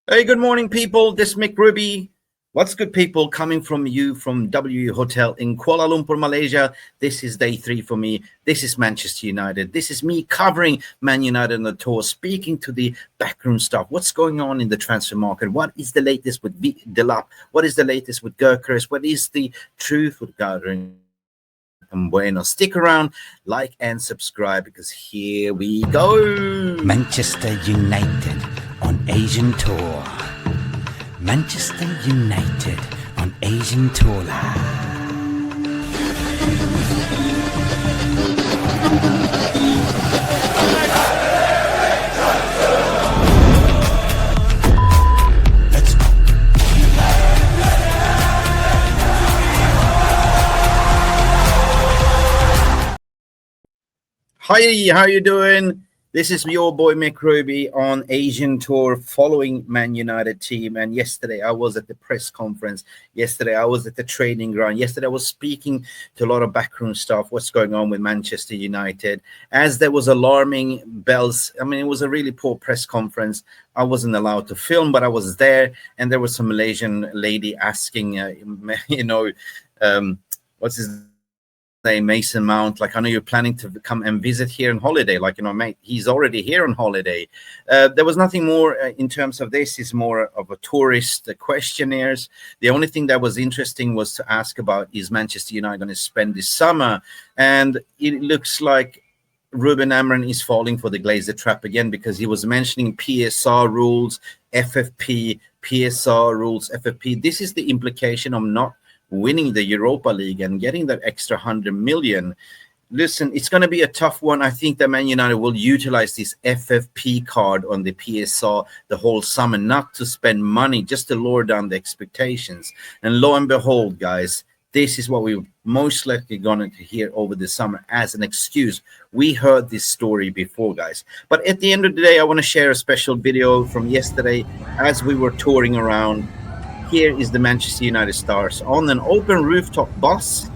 Hey, good morning, people. This is Mick Ruby. What's good, people? Coming from you from W Hotel in Kuala Lumpur, Malaysia. This is day 3 for me. This is Manchester United. This is me covering Man United on the tour, speaking to the backroom stuff. What's going on in the transfer market? What is the latest with Delap? What is the latest with Gyokeres? What is the truth with gathering? Mbueno. Stick around, like and subscribe, because here we go. Manchester United on Asian tour. Manchester United on Asian tour. Hi, how you doing? This is your boy Mick Ruby on Asian tour following Man United team. And yesterday I was at the press conference. Yesterday I was at the training ground. Yesterday I was speaking to a lot of backroom stuff, what's going on with Manchester United. As there was alarming bells, I mean, it was a really poor press conference. I wasn't allowed to film, but I was there. And there was some Malaysian lady asking, what's his Mason Mount, like, I know you're planning to come and visit here on holiday, like, mate, he's already here on holiday. There was nothing more in terms of this. Is more of a tourist questionnaires. The only thing that was interesting was to ask about, is Manchester United going to spend this summer? And it looks like Ruben Amorim is falling for the Glazer trap again, because he was mentioning PSR rules, FFP, PSR rules, FFP. This is the implication of not winning the Europa League and getting that extra 100 million. Listen, it's going to be a tough one. I think that Man United will utilize this FFP card on the PSR the whole summer, not to spend money, just to lower down the expectations. And lo and behold, guys, this is what we're most likely going to hear over the summer as an excuse. We heard this story before, guys. But at the end of the day, I want to share a special video from yesterday as we were touring around. Here is the Manchester United stars on an open rooftop bus.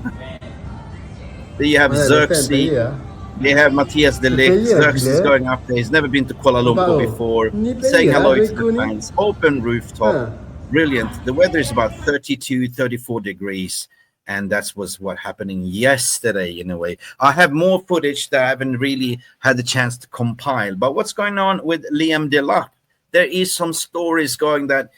There you have Xerxes. They have Matthias de Ligt. Xerxes is going up there. He's never been to Kuala Lumpur before. Saying hello to the fans. Open rooftop. Brilliant. The weather is about 32, 34 degrees. And that was what happening yesterday, in a way. I have more footage that I haven't really had the chance to compile. But what's going on with Liam Delap? There is some stories going that,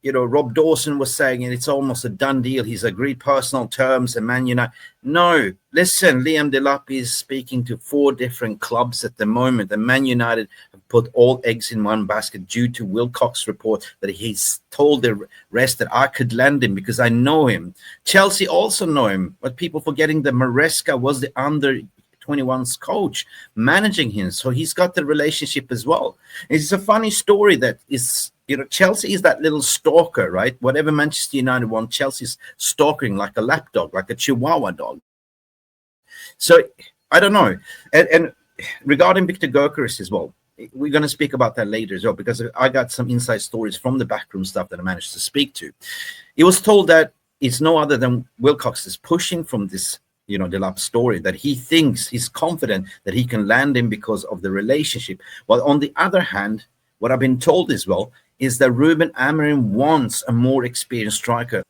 Rob Dawson was saying it's almost a done deal. He's agreed personal terms and Man United. No, listen, Liam Delap is speaking to 4 different clubs at the moment. And Man United have put all eggs in one basket due to Wilcox's report that he's told the rest that I could lend him because I know him. Chelsea also know him. But people forgetting that Maresca was the under-21's coach managing him. So he's got the relationship as well. It's a funny story that is... Chelsea is that little stalker, right? Whatever Manchester United want, Chelsea's stalking like a lapdog, like a Chihuahua dog. So I don't know. And regarding Victor Gyokeres as well, we're going to speak about that later as well, because I got some inside stories from the backroom stuff that I managed to speak to. It was told that it's no other than Wilcox is pushing from this, Delap story, that he thinks, he's confident that he can land him because of the relationship. While on the other hand, what I've been told as well is that Ruben Amorim wants a more experienced striker.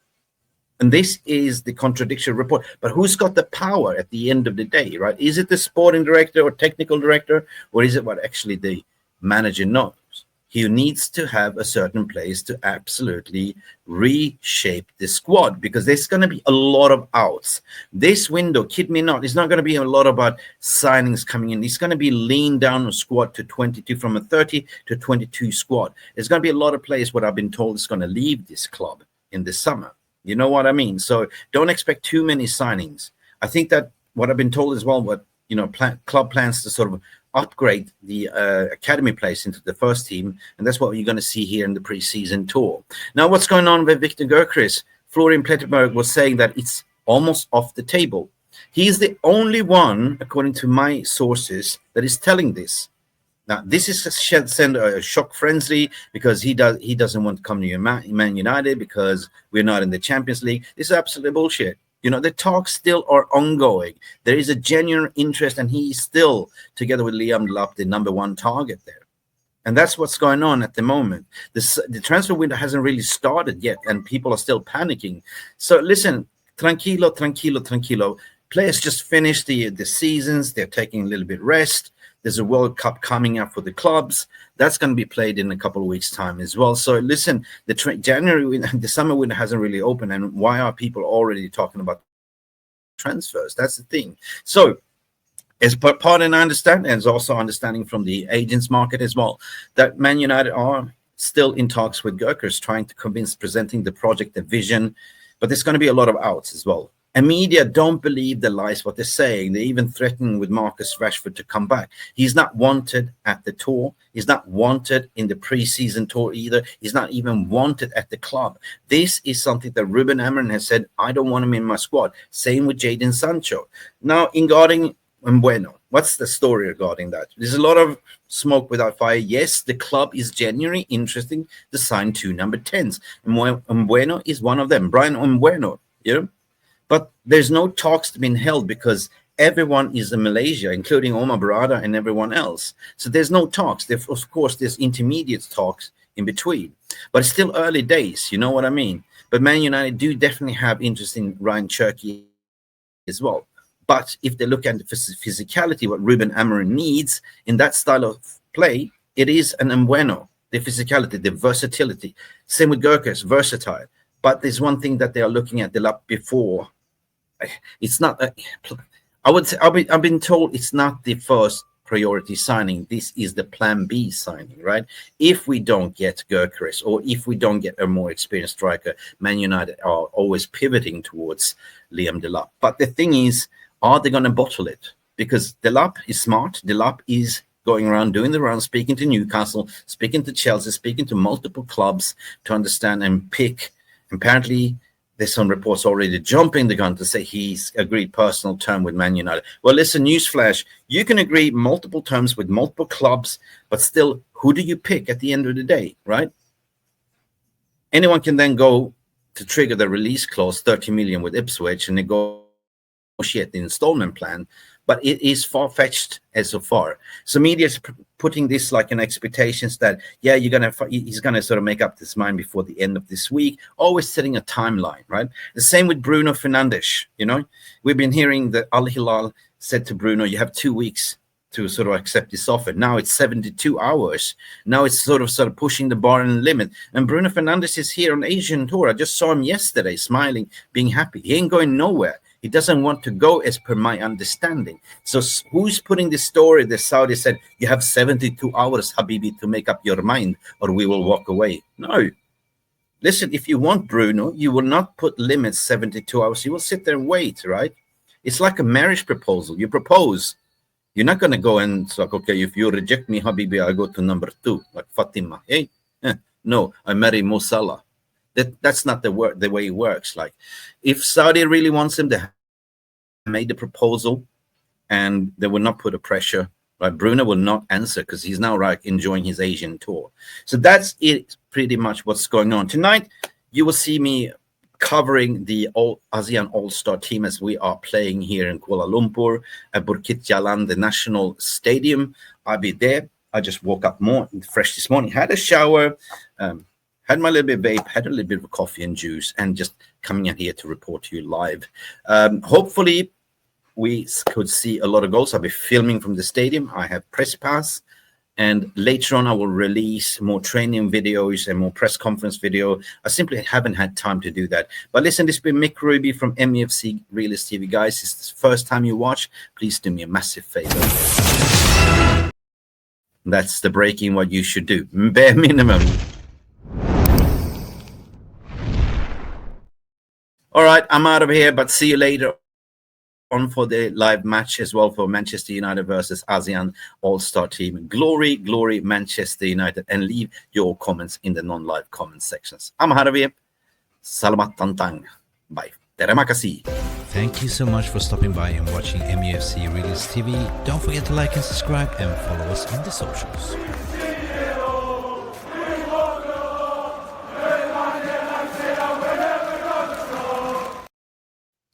And this is the contradiction report. But who's got the power at the end of the day, right? Is it the sporting director or technical director, or is it what actually the manager knows? He needs to have a certain place to absolutely reshape the squad, because there's going to be a lot of outs. This window, kid me not, it's not going to be a lot about signings coming in. It's going to be lean down a squad to 22, from a 30 to 22 squad. There's going to be a lot of players, what I've been told, is going to leave this club in the summer. You know what I mean? So don't expect too many signings. I think that what I've been told as well, what club plans to sort of upgrade the academy players into the first team, and that's what you're going to see here in the preseason tour. Now, what's going on with Victor Gyokeres? Florian Plettenberg was saying that it's almost off the table. He's the only one, according to my sources, that is telling this. Now, this is send a shock frenzy, because he doesn't want to come to Man United because we're not in the Champions League. This is absolutely bullshit. The talks still are ongoing. There is a genuine interest, and he's still, together with Liam Delap, the #1 target there. And that's what's going on at the moment. The transfer window hasn't really started yet, and people are still panicking. So listen, tranquilo, tranquilo, tranquilo. Players just finished the seasons. They're taking a little bit rest. There's a World Cup coming up for the clubs. That's going to be played in a couple of weeks' time as well. So listen, the summer window hasn't really opened, and why are people already talking about transfers? That's the thing. So as part, and I understand, and it's also understanding from the agents market as well, that Man United are still in talks with Gyokeres, trying to convince, presenting the project, the vision, but there's going to be a lot of outs as well. And media don't believe the lies, what they're saying. They're even threatening with Marcus Rashford to come back. He's not wanted at the tour. He's not wanted in the preseason tour either. He's not even wanted at the club. This is something that Ruben Amorim has said, I don't want him in my squad. Same with Jadon Sancho. Now, in guarding Mbueno, what's the story regarding that? There's a lot of smoke without fire. Yes, the club is genuinely interested to sign 2 number 10s. Mbueno is one of them. Bryan Mbueno, you know? But there's no talks being held because everyone is in Malaysia, including Omar Barada and everyone else. So there's no talks. Of course, there's intermediate talks in between. But it's still early days, you know what I mean? But Man United do definitely have interest in Ryan Cherki as well. But if they look at the physicality, what Ruben Amorim needs in that style of play, it is an Mbueno, the physicality, the versatility. Same with Gyokeres, versatile. But there's one thing that they are looking at Delap before. It's not. I would say I've been told it's not the first priority signing. This is the plan B signing, right? If we don't get Gyokeres, or if we don't get a more experienced striker, Man United are always pivoting towards Liam Delap. But the thing is, are they going to bottle it? Because Delap is smart. Delap is going around doing the rounds, speaking to Newcastle, speaking to Chelsea, speaking to multiple clubs to understand and pick. Apparently, there's some reports already jumping the gun to say he's agreed personal term with Man United. Well, listen, newsflash, you can agree multiple terms with multiple clubs, but still, who do you pick at the end of the day, right? Anyone can then go to trigger the release clause, 30 million with Ipswich, and negotiate the installment plan, but it is far-fetched as so far. So media is putting this like in expectations that, yeah, he's gonna sort of make up his mind before the end of this week, always setting a timeline, right? The same with Bruno Fernandes, you know? We've been hearing that Al Hilal said to Bruno, you have 2 weeks to sort of accept this offer. Now it's 72 hours. Now it's sort of pushing the bar and limit. And Bruno Fernandes is here on Asian tour. I just saw him yesterday, smiling, being happy. He ain't going nowhere. He doesn't want to go, as per my understanding. So who's putting this story? The Saudi said, you have 72 hours, Habibi, to make up your mind, or we will walk away. No. Listen, if you want Bruno, you will not put limits 72 hours. You will sit there and wait, right? It's like a marriage proposal. You propose. You're not going to go and it's like, okay, if you reject me, Habibi, I go to number 2, like Fatima. Hey, no, I marry Mo Salah. That's not the way it works. Like, if Saudi really wants him, they made the proposal, and they will not put a pressure. Right? Bruno will not answer because he's now enjoying his Asian tour. So that's it, pretty much what's going on tonight. You will see me covering the ASEAN All-Star team as we are playing here in Kuala Lumpur at Bukit Jalan, the national stadium. I'll be there. I just woke up fresh this morning, had a shower. Had my little bit of vape, had a little bit of coffee and juice, and just coming in here to report to you live. Hopefully, we could see a lot of goals. I'll be filming from the stadium. I have press pass, and later on, I will release more training videos and more press conference video. I simply haven't had time to do that. But listen, this has been Mick Ruby from MUFC Realist TV. Guys, it's the first time you watch. Please do me a massive favor. That's the breaking what you should do. Bare minimum. All right, I'm out of here, but see you later on for the live match as well for Manchester United versus ASEAN All-Star team. Glory, glory, Manchester United. And leave your comments in the non-live comment sections. I'm out of here. Salamat tantang. Bye. Terima kasih. Thank you so much for stopping by and watching MUFC Realist TV. Don't forget to like and subscribe and follow us on the socials.